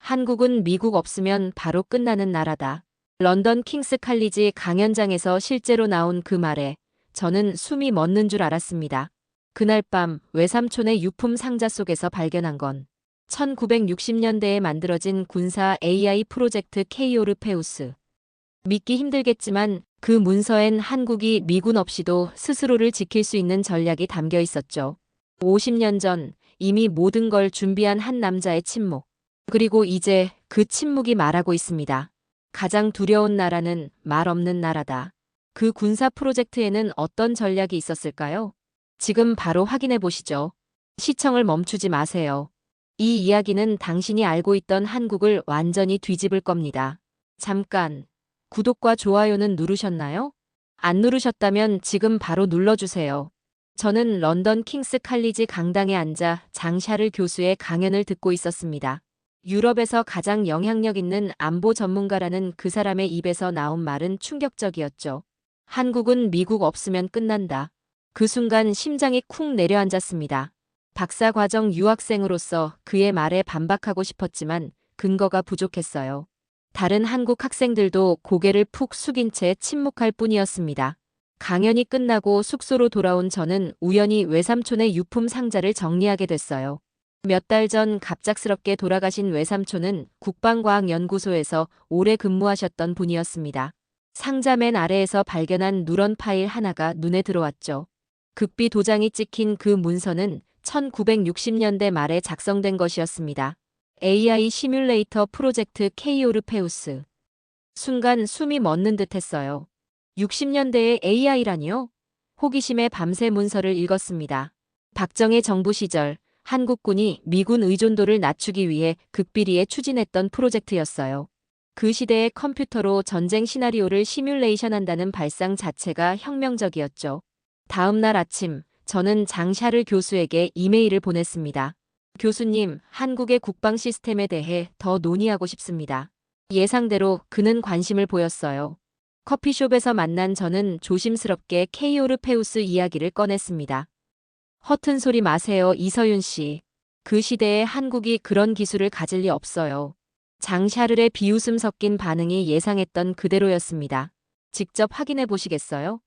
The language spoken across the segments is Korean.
한국은 미국 없으면 바로 끝나는 나라다. 런던 킹스 칼리지 강연장에서 실제로 나온 그 말에 저는 숨이 멎는 줄 알았습니다. 그날 밤 외삼촌의 유품 상자 속에서 발견한 건 1960년대에 만들어진 군사 AI 프로젝트 케이오르페우스. 믿기 힘들겠지만 그 문서엔 한국이 미군 없이도 스스로를 지킬 수 있는 전략이 담겨 있었죠. 50년 전 이미 모든 걸 준비한 한 남자의 침묵. 그리고 이제 그 침묵이 말하고 있습니다. 가장 두려운 나라는 말 없는 나라다. 그 군사 프로젝트에는 어떤 전략이 있었을까요? 지금 바로 확인해 보시죠. 시청을 멈추지 마세요. 이 이야기는 당신이 알고 있던 한국을 완전히 뒤집을 겁니다. 잠깐, 구독과 좋아요는 누르셨나요? 안 누르셨다면 지금 바로 눌러주세요. 저는 런던 킹스 칼리지 강당에 앉아 장 샤를 교수의 강연을 듣고 있었습니다. 유럽에서 가장 영향력 있는 안보 전문가라는 그 사람의 입에서 나온 말은 충격적이었죠. 한국은 미국 없으면 끝난다. 그 순간 심장이 쿵 내려앉았습니다. 박사과정 유학생으로서 그의 말에 반박하고 싶었지만 근거가 부족했어요. 다른 한국 학생들도 고개를 푹 숙인 채 침묵할 뿐이었습니다. 강연이 끝나고 숙소로 돌아온 저는 우연히 외삼촌의 유품 상자를 정리하게 됐어요. 몇 달 전 갑작스럽게 돌아가신 외삼촌은 국방과학연구소에서 오래 근무하셨던 분이었습니다. 상자 맨 아래에서 발견한 누런 파일 하나가 눈에 들어왔죠. 극비 도장이 찍힌 그 문서는 1960년대 말에 작성된 것이었습니다. AI 시뮬레이터 프로젝트 케이오르페우스. 순간 숨이 멎는 듯 했어요. 60년대의 AI라니요? 호기심에 밤새 문서를 읽었습니다. 박정희 정부 시절 한국군이 미군 의존도를 낮추기 위해 극비리에 추진했던 프로젝트였어요. 그 시대의 컴퓨터로 전쟁 시나리오를 시뮬레이션한다는 발상 자체가 혁명적이었죠. 다음 날 아침, 저는 장 샤를 교수에게 이메일을 보냈습니다. 교수님, 한국의 국방 시스템에 대해 더 논의하고 싶습니다. 예상대로 그는 관심을 보였어요. 커피숍에서 만난 저는 조심스럽게 케이오르페우스 이야기를 꺼냈습니다. 허튼 소리 마세요, 이서윤 씨. 그 시대에 한국이 그런 기술을 가질 리 없어요. 장 샤를의 비웃음 섞인 반응이 예상했던 그대로였습니다. 직접 확인해 보시겠어요?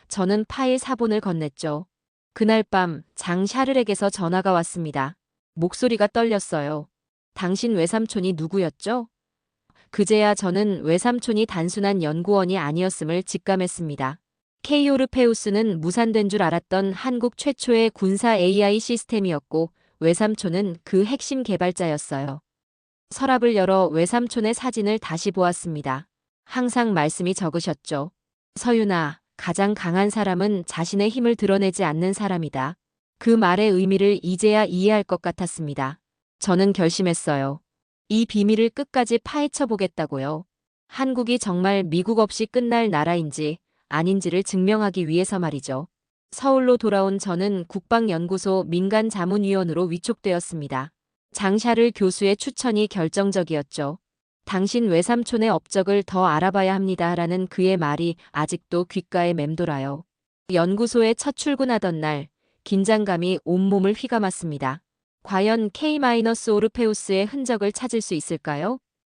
저는 파일 사본을 건넸죠. 그날 밤 장 샤를에게서 전화가 왔습니다. 목소리가 떨렸어요. 당신 외삼촌이 누구였죠? 그제야 저는 외삼촌이 단순한 연구원이 아니었음을 직감했습니다. 케이오르페우스는 무산된 줄 알았던 한국 최초의 군사 AI 시스템이었고 외삼촌은 그 핵심 개발자였어요. 서랍을 열어 외삼촌의 사진을 다시 보았습니다. 항상 말씀이 적으셨죠. 서윤아, 가장 강한 사람은 자신의 힘을 드러내지 않는 사람이다. 그 말의 의미를 이제야 이해할 것 같았습니다. 저는 결심했어요. 이 비밀을 끝까지 파헤쳐 보겠다고요. 한국이 정말 미국 없이 끝날 나라인지 아닌지를 증명하기 위해서 말이죠. 서울로 돌아온 저는 국방연구소 민간자문위원으로 위촉되었습니다. 장 샤를 교수의 추천이 결정적이었죠. 당신 외삼촌의 업적을 더 알아봐야 합니다라는 그의 말이 아직도 귓가에 맴돌아요. 연구소에 첫 출근하던 날, 긴장감이 온몸을 휘감았습니다. 과연 K-오르페우스의 흔적을 찾을 수 있을까요?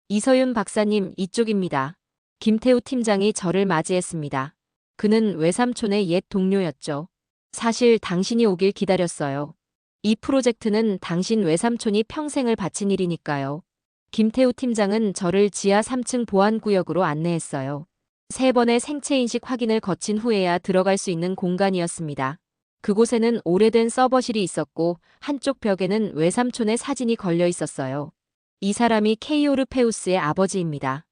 이서윤 박사님, 이쪽입니다. 김태우 팀장이 저를 맞이했습니다. 그는 외삼촌의 옛 동료였죠. 사실 당신이 오길 기다렸어요. 이 프로젝트는 당신 외삼촌이 평생을 바친 일이니까요. 김태우 팀장은 저를 지하 3층 보안구역으로 안내했어요. 3번의 생체인식 확인을 거친 후에야 들어갈 수 있는 공간이었습니다. 그곳에는 오래된 서버실이 있었고 한쪽 벽에는 외삼촌의 사진이 걸려 있었어요. 이 사람이 케이오르페우스의 아버지입니다.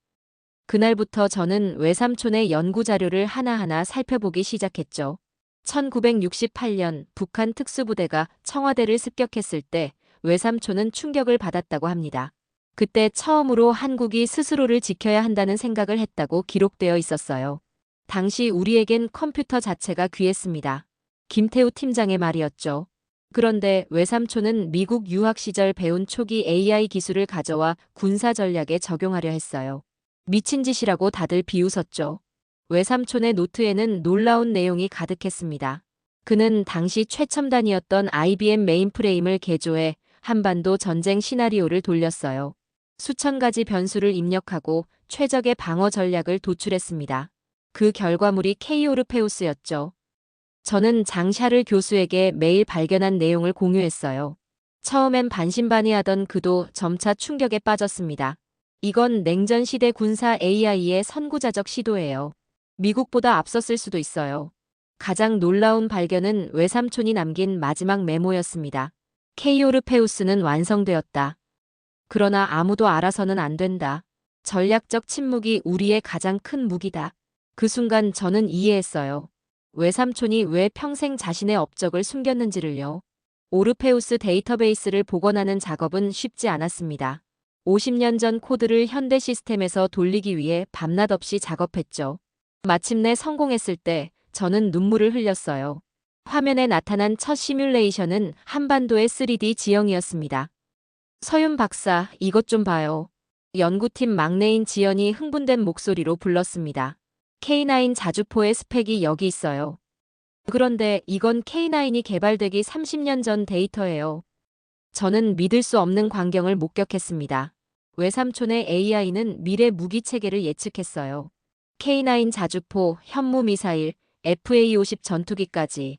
그날부터 저는 외삼촌의 연구 자료를 하나하나 살펴보기 시작했죠. 1968년 북한 특수부대가 청와대를 습격했을 때 외삼촌은 충격을 받았다고 합니다. 그때 처음으로 한국이 스스로를 지켜야 한다는 생각을 했다고 기록되어 있었어요. 당시 우리에겐 컴퓨터 자체가 귀했습니다. 김태우 팀장의 말이었죠. 그런데 외삼촌은 미국 유학 시절 배운 초기 AI 기술을 가져와 군사 전략에 적용하려 했어요. 미친 짓이라고 다들 비웃었죠. 외삼촌의 노트에는 놀라운 내용이 가득했습니다. 그는 당시 최첨단이었던 IBM 메인프레임을 개조해 한반도 전쟁 시나리오를 돌렸어요. 수천 가지 변수를 입력하고 최적의 방어 전략을 도출했습니다. 그 결과물이 K-오르페우스였죠. 저는 장샤를 교수에게 매일 발견한 내용을 공유했어요. 처음엔 반신반의하던 그도 점차 충격에 빠졌습니다. 이건 냉전 시대 군사 AI의 선구자적 시도예요. 미국보다 앞섰을 수도 있어요. 가장 놀라운 발견은 외삼촌이 남긴 마지막 메모였습니다. K-오르페우스는 완성되었다. 그러나 아무도 알아서는 안 된다. 전략적 침묵이 우리의 가장 큰 무기다. 그 순간 저는 이해했어요. 외삼촌이 왜 평생 자신의 업적을 숨겼는지를요. 오르페우스 데이터베이스를 복원하는 작업은 쉽지 않았습니다. 50년 전 코드를 현대 시스템에서 돌리기 위해 밤낮 없이 작업했죠. 마침내 성공했을 때 저는 눈물을 흘렸어요. 화면에 나타난 첫 시뮬레이션은 한반도의 3D 지형이었습니다. 서윤 박사, 이것 좀 봐요. 연구팀 막내인 지연이 흥분된 목소리로 불렀습니다. K9 자주포의 스펙이 여기 있어요. 그런데 이건 K9이 개발되기 30년 전 데이터예요. 저는 믿을 수 없는 광경을 목격했습니다. 외삼촌의 AI는 미래 무기 체계를 예측했어요. K9 자주포, 현무 미사일, FA-50 전투기까지.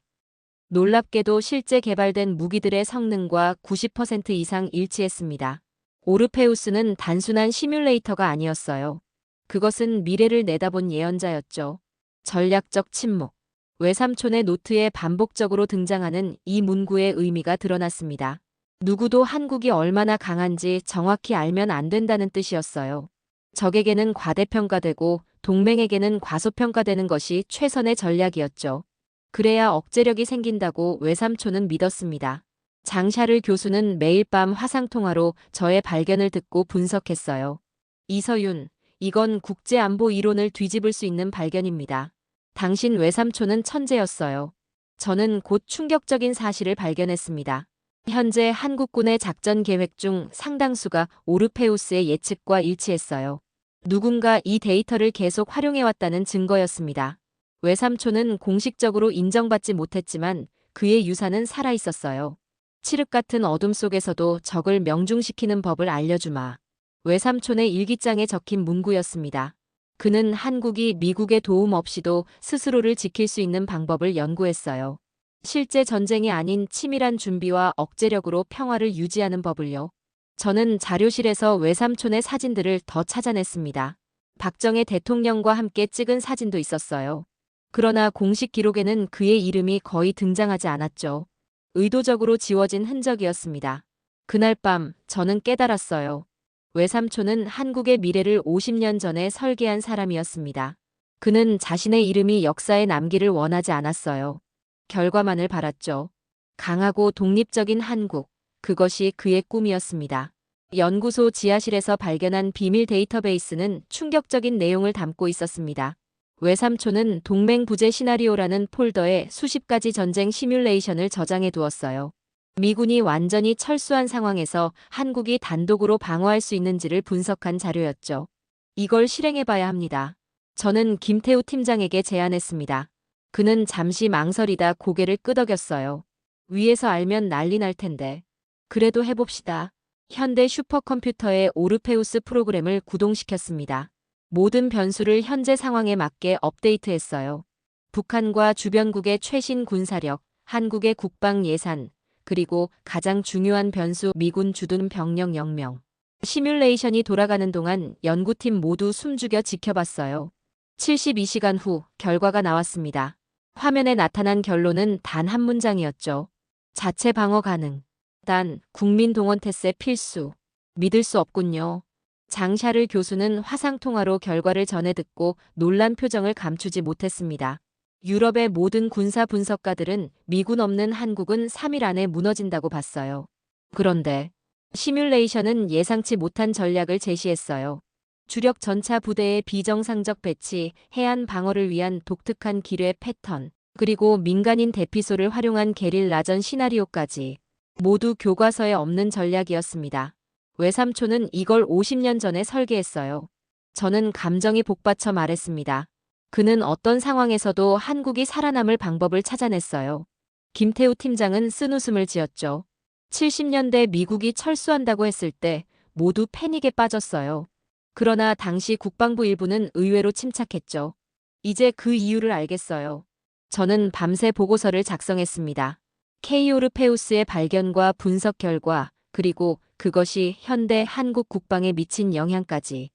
놀랍게도 실제 개발된 무기들의 성능과 90% 이상 일치했습니다. 오르페우스는 단순한 시뮬레이터가 아니었어요. 그것은 미래를 내다본 예언자였죠. 전략적 침묵. 외삼촌의 노트에 반복적으로 등장하는 이 문구의 의미가 드러났습니다. 누구도 한국이 얼마나 강한지 정확히 알면 안 된다는 뜻이었어요. 적에게는 과대평가되고 동맹에게는 과소평가되는 것이 최선의 전략이었죠. 그래야 억제력이 생긴다고 외삼촌은 믿었습니다. 장샤를 교수는 매일 밤 화상통화로 저의 발견을 듣고 분석했어요. 이서윤, 이건 국제안보 이론을 뒤집을 수 있는 발견입니다. 당신 외삼촌은 천재였어요. 저는 곧 충격적인 사실을 발견했습니다. 현재 한국군의 작전 계획 중 상당수가 오르페우스의 예측과 일치했어요. 누군가 이 데이터를 계속 활용해왔다는 증거였습니다. 외삼촌은 공식적으로 인정받지 못했지만 그의 유산은 살아있었어요. 칠흑 같은 어둠 속에서도 적을 명중시키는 법을 알려주마. 외삼촌의 일기장에 적힌 문구였습니다. 그는 한국이 미국의 도움 없이도 스스로를 지킬 수 있는 방법을 연구했어요. 실제 전쟁이 아닌 치밀한 준비와 억제력으로 평화를 유지하는 법을요. 저는 자료실에서 외삼촌의 사진들을 더 찾아냈습니다. 박정희 대통령과 함께 찍은 사진도 있었어요. 그러나 공식 기록에는 그의 이름이 거의 등장하지 않았죠. 의도적으로 지워진 흔적이었습니다. 그날 밤 저는 깨달았어요. 외삼촌은 한국의 미래를 50년 전에 설계한 사람이었습니다. 그는 자신의 이름이 역사에 남기를 원하지 않았어요. 결과만을 바랐죠. 강하고 독립적인 한국, 그것이 그의 꿈이었습니다. 연구소 지하실에서 발견한 비밀 데이터베이스는 충격적인 내용을 담고 있었습니다. 외삼촌은 동맹 부재 시나리오라는 폴더에 수십 가지 전쟁 시뮬레이션을 저장해 두었어요. 미군이 완전히 철수한 상황에서 한국이 단독으로 방어할 수 있는지를 분석한 자료였죠. 이걸 실행해봐야 합니다. 저는 김태우 팀장에게 제안했습니다. 그는 잠시 망설이다 고개를 끄덕였어요. 위에서 알면 난리 날 텐데. 그래도 해봅시다. 현대 슈퍼컴퓨터의 오르페우스 프로그램을 구동시켰습니다. 모든 변수를 현재 상황에 맞게 업데이트했어요. 북한과 주변국의 최신 군사력, 한국의 국방 예산, 그리고 가장 중요한 변수 미군 주둔 병력 0명. 시뮬레이션이 돌아가는 동안 연구팀 모두 숨죽여 지켜봤어요. 72시간 후 결과가 나왔습니다. 화면에 나타난 결론은 단 한 문장이었죠. 자체 방어 가능. 단, 국민 동원 태세 필수. 믿을 수 없군요. 장샤를 교수는 화상통화로 결과를 전해 듣고 놀란 표정을 감추지 못했습니다. 유럽의 모든 군사 분석가들은 미군 없는 한국은 3일 안에 무너진다고 봤어요. 그런데 시뮬레이션은 예상치 못한 전략을 제시했어요. 주력 전차 부대의 비정상적 배치, 해안 방어를 위한 독특한 기뢰 패턴, 그리고 민간인 대피소를 활용한 게릴라전 시나리오까지 모두 교과서에 없는 전략이었습니다. 외삼촌은 이걸 50년 전에 설계했어요. 저는 감정이 복받쳐 말했습니다. 그는 어떤 상황에서도 한국이 살아남을 방법을 찾아냈어요. 김태우 팀장은 쓴웃음을 지었죠. 70년대 미국이 철수한다고 했을 때 모두 패닉에 빠졌어요. 그러나 당시 국방부 일부는 의외로 침착했죠. 이제 그 이유를 알겠어요. 저는 밤새 보고서를 작성했습니다. 케이오르페우스의 발견과 분석 결과, 그리고 그것이 현대 한국 국방에 미친 영향까지.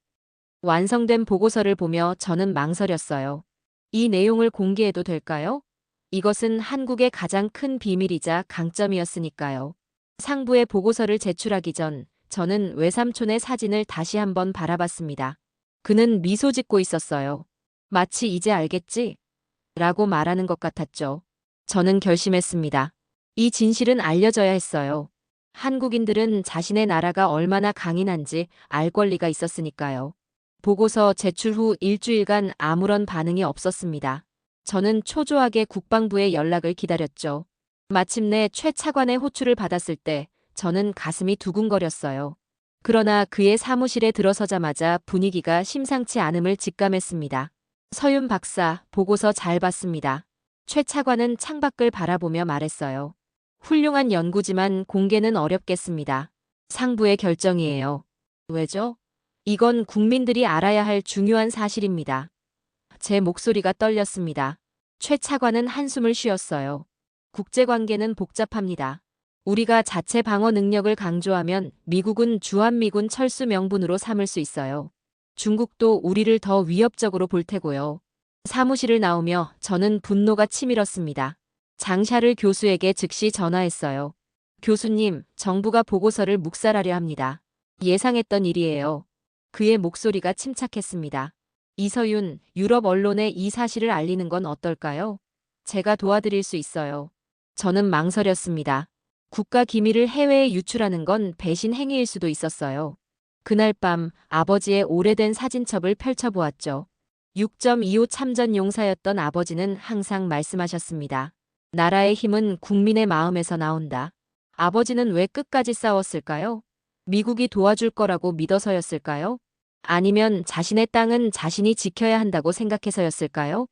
완성된 보고서를 보며 저는 망설였어요. 이 내용을 공개해도 될까요? 이것은 한국의 가장 큰 비밀이자 강점이었으니까요. 상부의 보고서를 제출하기 전 저는 외삼촌의 사진을 다시 한번 바라봤습니다. 그는 미소 짓고 있었어요. 마치 이제 알겠지? 라고 말하는 것 같았죠. 저는 결심했습니다. 이 진실은 알려져야 했어요. 한국인들은 자신의 나라가 얼마나 강인한지 알 권리가 있었으니까요. 보고서 제출 후 일주일간 아무런 반응이 없었습니다. 저는 초조하게 국방부의 연락을 기다렸죠. 마침내 최 차관의 호출을 받았을 때 저는 가슴이 두근거렸어요. 그러나 그의 사무실에 들어서자마자 분위기가 심상치 않음을 직감했습니다. 서윤 박사, 보고서 잘 봤습니다. 최 차관은 창밖을 바라보며 말했어요. 훌륭한 연구지만 공개는 어렵겠습니다. 상부의 결정이에요. 왜죠? 이건 국민들이 알아야 할 중요한 사실입니다. 제 목소리가 떨렸습니다. 최 차관은 한숨을 쉬었어요. 국제관계는 복잡합니다. 우리가 자체 방어 능력을 강조하면 미국은 주한미군 철수 명분으로 삼을 수 있어요. 중국도 우리를 더 위협적으로 볼 테고요. 사무실을 나오며 저는 분노가 치밀었습니다. 장샤를 교수에게 즉시 전화했어요. 교수님, 정부가 보고서를 묵살하려 합니다. 예상했던 일이에요. 그의 목소리가 침착했습니다. 이서윤, 유럽 언론에 이 사실을 알리는 건 어떨까요? 제가 도와드릴 수 있어요. 저는 망설였습니다. 국가 기밀을 해외에 유출하는 건 배신 행위일 수도 있었어요. 그날 밤 아버지의 오래된 사진첩을 펼쳐보았죠. 6.25 참전 용사였던 아버지는 항상 말씀하셨습니다. 나라의 힘은 국민의 마음에서 나온다. 아버지는 왜 끝까지 싸웠을까요? 미국이 도와줄 거라고 믿어서였을까요? 아니면 자신의 땅은 자신이 지켜야 한다고 생각해서였을까요?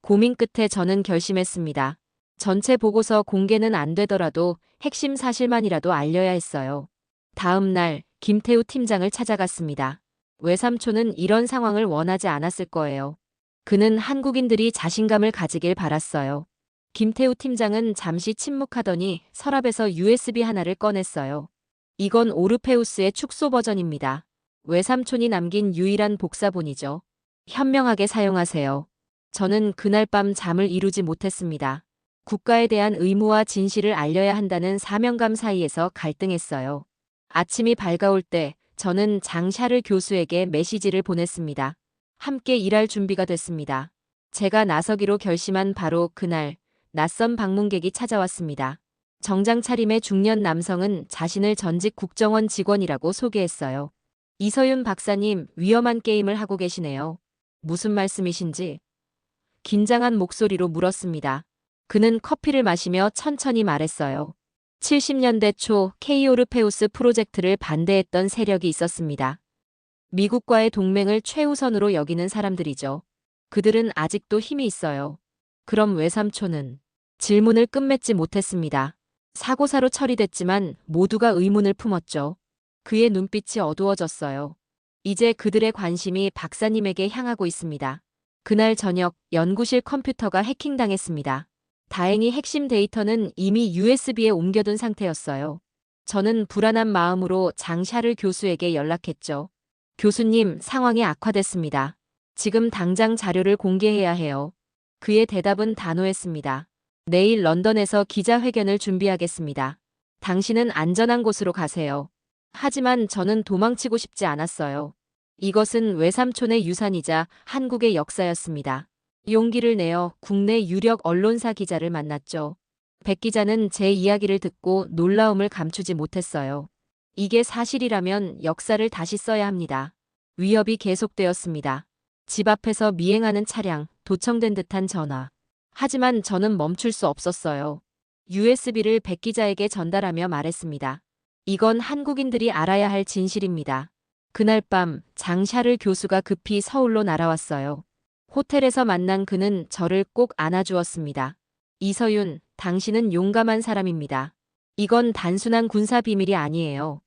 고민 끝에 저는 결심했습니다. 전체 보고서 공개는 안 되더라도 핵심 사실만이라도 알려야 했어요. 다음 날 김태우 팀장을 찾아갔습니다. 외삼촌은 이런 상황을 원하지 않았을 거예요. 그는 한국인들이 자신감을 가지길 바랐어요. 김태우 팀장은 잠시 침묵하더니 서랍에서 USB 하나를 꺼냈어요. 이건 오르페우스의 축소 버전입니다. 외삼촌이 남긴 유일한 복사본이죠. 현명하게 사용하세요. 저는 그날 밤 잠을 이루지 못했습니다. 국가에 대한 의무와 진실을 알려야 한다는 사명감 사이에서 갈등했어요. 아침이 밝아올 때 저는 장샤르 교수에게 메시지를 보냈습니다. 함께 일할 준비가 됐습니다. 제가 나서기로 결심한 바로 그날 낯선 방문객이 찾아왔습니다. 정장 차림의 중년 남성은 자신을 전직 국정원 직원이라고 소개했어요. 이서윤 박사님, 위험한 게임을 하고 계시네요. 무슨 말씀이신지? 긴장한 목소리로 물었습니다. 그는 커피를 마시며 천천히 말했어요. 70년대 초 케이오르페우스 프로젝트를 반대했던 세력이 있었습니다. 미국과의 동맹을 최우선으로 여기는 사람들이죠. 그들은 아직도 힘이 있어요. 그럼 외삼촌은? 질문을 끝맺지 못했습니다. 사고사로 처리됐지만 모두가 의문을 품었죠. 그의 눈빛이 어두워졌어요. 이제 그들의 관심이 박사님에게 향하고 있습니다. 그날 저녁 연구실 컴퓨터가 해킹당했습니다. 다행히 핵심 데이터는 이미 USB에 옮겨둔 상태였어요. 저는 불안한 마음으로 장샤르 교수에게 연락했죠. 교수님, 상황이 악화됐습니다. 지금 당장 자료를 공개해야 해요. 그의 대답은 단호했습니다. 내일 런던에서 기자회견을 준비하겠습니다. 당신은 안전한 곳으로 가세요. 하지만 저는 도망치고 싶지 않았어요. 이것은 외삼촌의 유산이자 한국의 역사였습니다. 용기를 내어 국내 유력 언론사 기자를 만났죠. 백 기자는 제 이야기를 듣고 놀라움을 감추지 못했어요. 이게 사실이라면 역사를 다시 써야 합니다. 위협이 계속되었습니다. 집 앞에서 미행하는 차량, 도청된 듯한 전화. 하지만 저는 멈출 수 없었어요. USB를 백 기자에게 전달하며 말했습니다. 이건 한국인들이 알아야 할 진실입니다. 그날 밤 장샤르 교수가 급히 서울로 날아왔어요. 호텔에서 만난 그는 저를 꼭 안아주었습니다. 이서윤, 당신은 용감한 사람입니다. 이건 단순한 군사 비밀이 아니에요.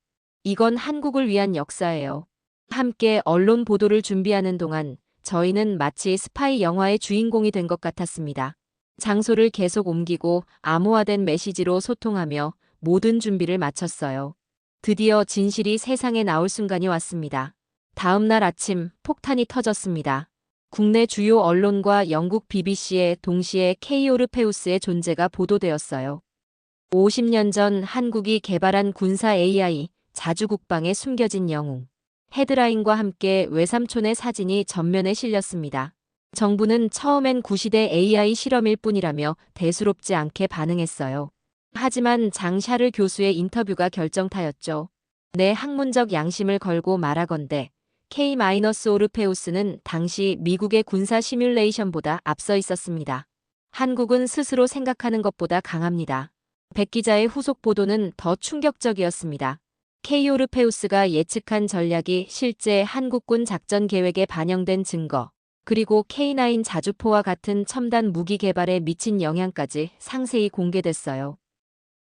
이건 한국을 위한 역사예요. 함께 언론 보도를 준비하는 동안 저희는 마치 스파이 영화의 주인공이 된 것 같았습니다. 장소를 계속 옮기고 암호화된 메시지로 소통하며 모든 준비를 마쳤어요. 드디어 진실이 세상에 나올 순간이 왔습니다. 다음 날 아침 폭탄이 터졌습니다. 국내 주요 언론과 영국 BBC에 동시에 케이오르페우스의 존재가 보도되었어요. 50년 전 한국이 개발한 군사 AI, 자주국방에 숨겨진 영웅. 헤드라인과 함께 외삼촌의 사진이 전면에 실렸습니다. 정부는 처음엔 구시대 AI 실험일 뿐이라며 대수롭지 않게 반응했어요. 하지만 장 샤를 교수의 인터뷰가 결정타였죠. 내 학문적 양심을 걸고 말하건대 K-오르페우스는 당시 미국의 군사 시뮬레이션보다 앞서 있었습니다. 한국은 스스로 생각하는 것보다 강합니다. 백 기자의 후속 보도는 더 충격적이었습니다. 케이오르페우스가 예측한 전략이 실제 한국군 작전 계획에 반영된 증거, 그리고 K9 자주포와 같은 첨단 무기 개발에 미친 영향까지 상세히 공개됐어요.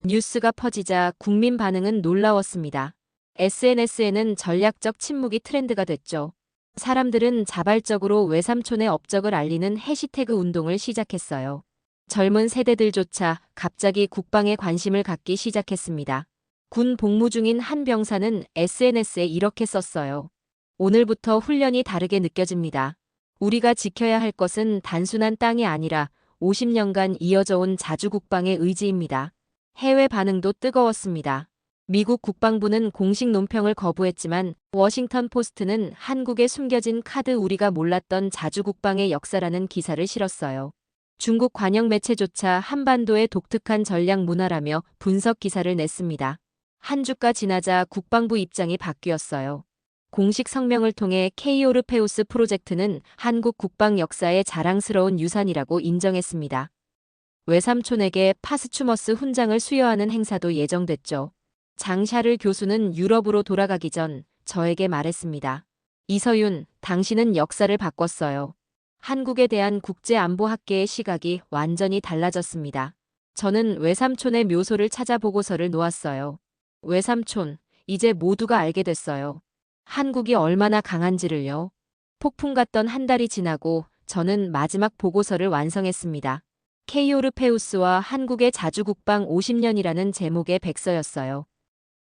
뉴스가 퍼지자 국민 반응은 놀라웠습니다. SNS에는 전략적 침묵이 트렌드가 됐죠. 사람들은 자발적으로 외삼촌의 업적을 알리는 해시태그 운동을 시작했어요. 젊은 세대들조차 갑자기 국방에 관심을 갖기 시작했습니다. 군 복무 중인 한 병사는 SNS에 이렇게 썼어요. 오늘부터 훈련이 다르게 느껴집니다. 우리가 지켜야 할 것은 단순한 땅이 아니라 50년간 이어져 온 자주국방의 의지입니다. 해외 반응도 뜨거웠습니다. 미국 국방부는 공식 논평을 거부했지만 워싱턴 포스트는 한국에 숨겨진 카드 우리가 몰랐던 자주국방의 역사라는 기사를 실었어요. 중국 관영 매체조차 한반도의 독특한 전략 문화라며 분석 기사를 냈습니다. 한 주가 지나자 국방부 입장이 바뀌었어요. 공식 성명을 통해 케이오르페우스 프로젝트는 한국 국방 역사의 자랑스러운 유산이라고 인정했습니다. 외삼촌에게 파스추머스 훈장을 수여하는 행사도 예정됐죠. 장 샤를 교수는 유럽으로 돌아가기 전 저에게 말했습니다. 이서윤, 당신은 역사를 바꿨어요. 한국에 대한 국제안보학계의 시각이 완전히 달라졌습니다. 저는 외삼촌의 묘소를 찾아 보고서를 놓았어요. 외삼촌, 이제 모두가 알게 됐어요. 한국이 얼마나 강한지를요. 폭풍 같던 한 달이 지나고 저는 마지막 보고서를 완성했습니다. 케이오르페우스와 한국의 자주국방 50년이라는 제목의 백서였어요.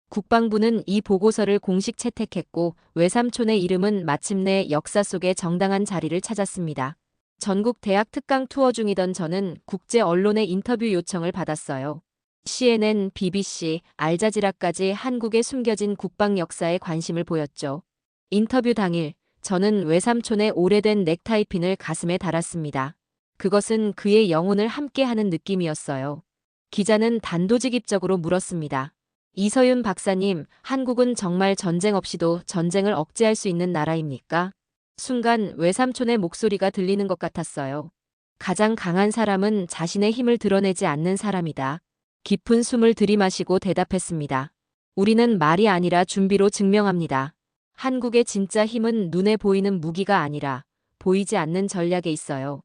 국방부는 이 보고서를 공식 채택했고 외삼촌의 이름은 마침내 역사 속의 정당한 자리를 찾았습니다. 전국 대학 특강 투어 중이던 저는 국제 언론의 인터뷰 요청을 받았어요. CNN, BBC, 알자지라까지 한국에 숨겨진 국방 역사에 관심을 보였죠. 인터뷰 당일, 저는 외삼촌의 오래된 넥타이핀을 가슴에 달았습니다. 그것은 그의 영혼을 함께하는 느낌이었어요. 기자는 단도직입적으로 물었습니다. 이서윤 박사님, 한국은 정말 전쟁 없이도 전쟁을 억제할 수 있는 나라입니까? 순간 외삼촌의 목소리가 들리는 것 같았어요. 가장 강한 사람은 자신의 힘을 드러내지 않는 사람이다. 깊은 숨을 들이마시고 대답했습니다. 우리는 말이 아니라 준비로 증명합니다. 한국의 진짜 힘은 눈에 보이는 무기가 아니라 보이지 않는 전략에 있어요.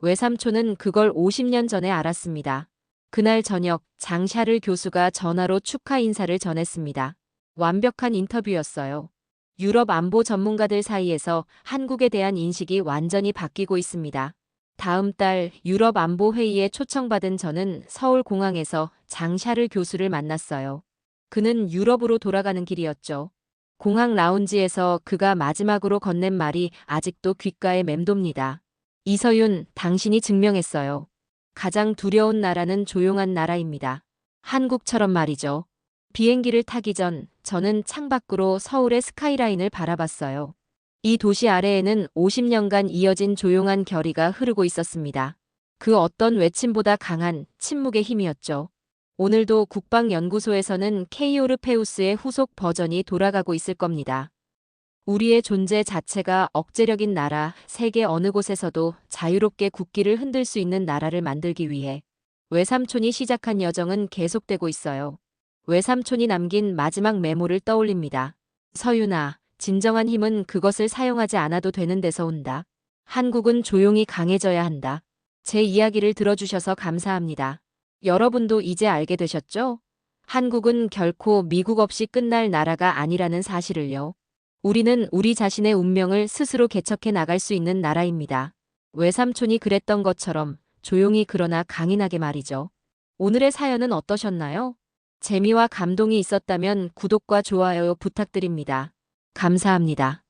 외삼촌은 그걸 50년 전에 알았습니다. 그날 저녁 장 샤를 교수가 전화로 축하 인사를 전했습니다. 완벽한 인터뷰였어요. 유럽 안보 전문가들 사이에서 한국에 대한 인식이 완전히 바뀌고 있습니다. 다음 달 유럽 안보 회의에 초청받은 저는 서울 공항에서 장 샤를 교수를 만났어요. 그는 유럽으로 돌아가는 길이었죠. 공항 라운지에서 그가 마지막으로 건넨 말이 아직도 귓가에 맴돕니다. 이서윤, 당신이 증명했어요. 가장 두려운 나라는 조용한 나라입니다. 한국처럼 말이죠. 비행기를 타기 전 저는 창밖으로 서울의 스카이라인을 바라봤어요. 이 도시 아래에는 50년간 이어진 조용한 결의가 흐르고 있었습니다. 그 어떤 외침보다 강한 침묵의 힘이었죠. 오늘도 국방연구소에서는 케이오르페우스의 후속 버전이 돌아가고 있을 겁니다. 우리의 존재 자체가 억제력인 나라, 세계 어느 곳에서도 자유롭게 국기를 흔들 수 있는 나라를 만들기 위해 외삼촌이 시작한 여정은 계속되고 있어요. 외삼촌이 남긴 마지막 메모를 떠올립니다. 서윤아, 진정한 힘은 그것을 사용하지 않아도 되는 데서 온다. 한국은 조용히 강해져야 한다. 제 이야기를 들어주셔서 감사합니다. 여러분도 이제 알게 되셨죠? 한국은 결코 미국 없이 끝날 나라가 아니라는 사실을요. 우리는 우리 자신의 운명을 스스로 개척해 나갈 수 있는 나라입니다. 외삼촌이 그랬던 것처럼 조용히 그러나 강인하게 말이죠. 오늘의 사연은 어떠셨나요? 재미와 감동이 있었다면 구독과 좋아요 부탁드립니다. 감사합니다.